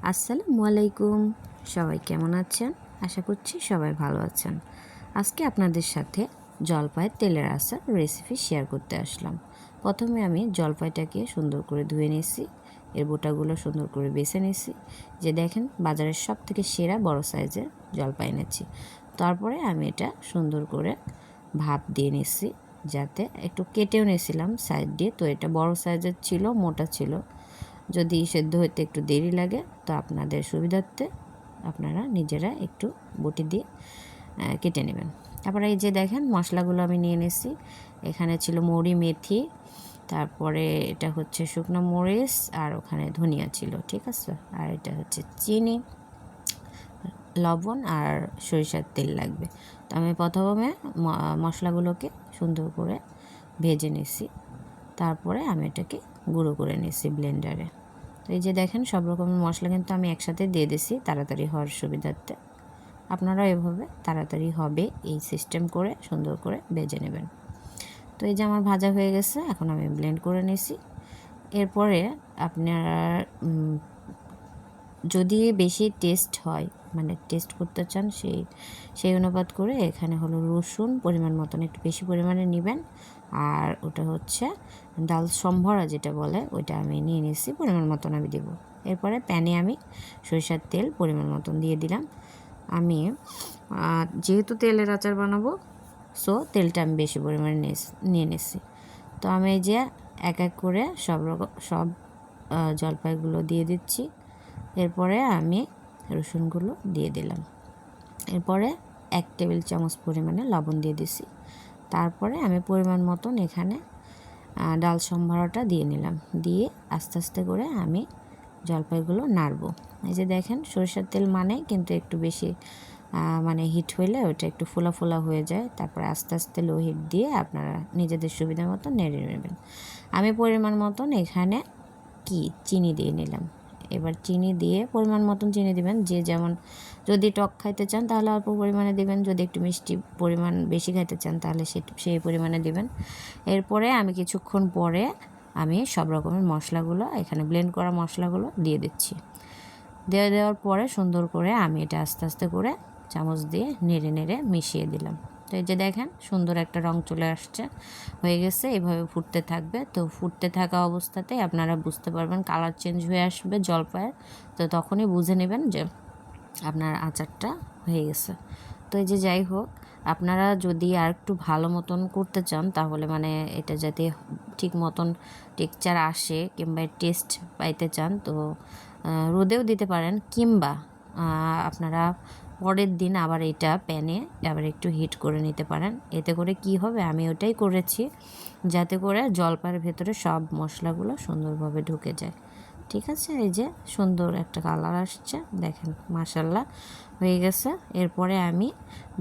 আসসালামু আলাইকুম। সবাই কেমন আছেন? আশা করছি সবাই ভালো আছেন। আজকে আপনাদের সাথে জলপাইয়ের তেলের আচার রেসিপি শেয়ার করতে আসলাম। প্রথমে আমি জলপাইটাকে সুন্দর করে ধুয়ে নিয়েছি, এর বোটাগুলো সুন্দর করে বেছে নিয়েছি। যে দেখেন বাজারের সব থেকে সেরা বড় সাইজের জলপাই এনেছি। তারপরে আমি এটা সুন্দর করে ভাপ দিয়ে নিয়েছি, যাতে একটু কেটেও নিয়েছিলাম সাইড দিয়ে। তো এটা বড় সাইজের ছিল, মোটা ছিল। যদি সেদ্ধ হতে একটু দেরি লাগে তো আপনাদের সুবিধার্থে আপনারা নিজেরা একটু বটি দিয়ে কেটে নেবেন। তারপরে এই যে দেখেন মশলাগুলো আমি নিয়ে নিয়েছি। এখানে ছিল মৌরি, মেথি, তারপরে এটা হচ্ছে শুকনো মরিচ, আর ওখানে ধনিয়া ছিল, ঠিক আছে। আর এটা হচ্ছে চিনি, লবণ আর সরিষার তেল লাগবে। তো আমি প্রথমে মশলাগুলোকে সুন্দর করে ভেজে নিয়েছি, তারপরে আমি এটাকে গুঁড়ো করে নিয়েছি ব্লেন্ডারে। তো এই যে দেখেন সব রকমের মশলা কিন্তু আমি একসাথে দিয়ে দিছি তাড়াতাড়ি হওয়ার সুবিধার্থে। আপনারাও এভাবে তাড়াতাড়ি হবে এই সিস্টেম করে সুন্দর করে ভেজে নেবেন। তো এই যে আমার ভাজা হয়ে গেছে, এখন আমি ব্লেন্ড করে নিয়েছি। এরপরে আপনারা যদি বেশি টেস্ট হয়, মানে টেস্ট করতে চান, সেই অনুপাত করে এখানে হলো রসুন পরিমাণ মতন একটু বেশি পরিমাণে নেবেন। আর ওটা হচ্ছে ডাল সম্ভরা যেটা বলে, ওইটা আমি নিয়ে নিয়েছি, পরিমাণ মতন আমি দেবো। এরপরে প্যানে আমি সরিষার তেল পরিমাণ মতন দিয়ে দিলাম। আমি যেহেতু তেলের আচার বানাবো, সো তেলটা আমি বেশি পরিমাণে নিয়ে নিয়েছি। তো আমি এই যে এক এক করে সব জলপাইগুলো দিয়ে দিচ্ছি। এরপরে আমি রসুনগুলো দিয়ে দিলাম। এরপরে 1 টেবিল চামচ পরিমাণে লবণ দিয়ে দিছি। তারপরে আমি পরিমাণ মতন এখানে ডাল সম্ভারাটা দিয়ে নিলাম। দিয়ে আস্তে আস্তে করে আমি জলপাইগুলো নাড়ব। এই যে দেখেন সরিষার তেল মানে কিন্তু একটু বেশি মানে হিট হইলে ওটা একটু ফোলা ফোলা হয়ে যায়। তারপরে আস্তে আস্তে লো হিট দিয়ে আপনারা নিজেদের সুবিধা মতো নেড়ে নেবেন। আমি পরিমাণ মতন এখানে চিনি দিয়ে নিলাম। এবার চিনি দিয়ে পরিমাণ মতন চিনি দিবেন, যে যেমন। যদি টক খাইতে চান তাহলে অল্প পরিমাণে দিবেন, যদি একটু মিষ্টি পরিমাণ বেশি খাইতে চান তাহলে সেই পরিমাণে দিবেন। এরপরে আমি কিছুক্ষণ পরে আমি সব রকমের মশলাগুলো, এখানে ব্লেন্ড করা মশলাগুলো দিয়ে দিচ্ছি। দেওয়ার পরে সুন্দর করে আমি এটা আস্তে আস্তে করে চামচ দিয়ে নেড়ে নেড়ে মিশিয়ে দিলাম। তো এই যে দেখেন সুন্দর একটা রং চলে আসছে, হয়ে গেছে। এভাবে ফুটতে থাকবে। তো ফুটতে থাকা অবস্থাতে আপনারা বুঝতে পারবেন কালার চেঞ্জ হয়ে আসবে জলপাইয়ের। তো তখনই বুঝে নেবেন যে আপনার আচারটা হয়ে গেছে। তো এই যে যাই হোক, আপনারা যদি আর একটু ভালো মতন করতে চান তাহলে মানে এটা যাতে ঠিক মতন টেক্সচার আসে কিংবা টেস্ট পাইতে চান, তো রোদেও দিতে পারেন, কিংবা আপনারা পরের দিন আবার এটা প্যানে আবার একটু হিট করে নিতে পারেন। এতে করে কি হবে, আমি ওটাই করেছি, যাতে করে জলপাইয়ের ভেতরে সব মশলাগুলো সুন্দরভাবে ঢুকে যায়। ঠিক আছে, এই যে সুন্দর একটা কালার আসছে, দেখেন মাশাল্লাহ হয়ে গেছে। এরপরে আমি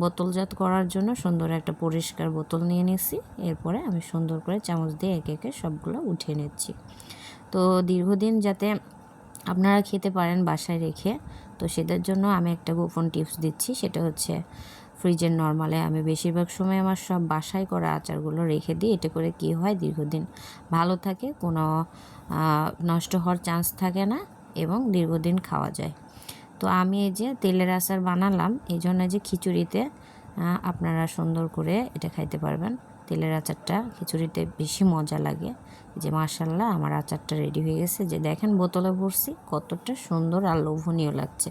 বোতলজাত করার জন্য সুন্দর একটা পরিষ্কার বোতল নিয়ে নিয়েছি। এরপরে আমি সুন্দর করে চামচ দিয়ে একে একে সবগুলো উঠিয়ে নিচ্ছি। তো দীর্ঘদিন যাতে আপনারা খেতে পারেন বাসায় রেখে, তো সেটার জন্য আমি একটা গোপন টিপস দিচ্ছি। সেটা হচ্ছে ফ্রিজের নরমালে আমি বেশিরভাগ সময় আমার সব বাসায় করা আচারগুলো রেখে দিই। এতে করে কি হয়, দীর্ঘদিন ভালো থাকে, কোনো নষ্ট হওয়ার চান্স থাকে না এবং দীর্ঘদিন খাওয়া যায়। তো আমি এই যে তেলের আচার বানালাম, এই জন্য যে খিচুড়িতে আপনারা সুন্দর করে এটা খাইতে পারবেন। তেলের আচারটা খিচুড়িতে বেশি মজা লাগে। যে মাশাল্লাহ আমার আচারটা রেডি হয়ে গেছে। যে দেখেন বোতলে ভরছি, কতটা সুন্দর আর লোভনীয় লাগছে।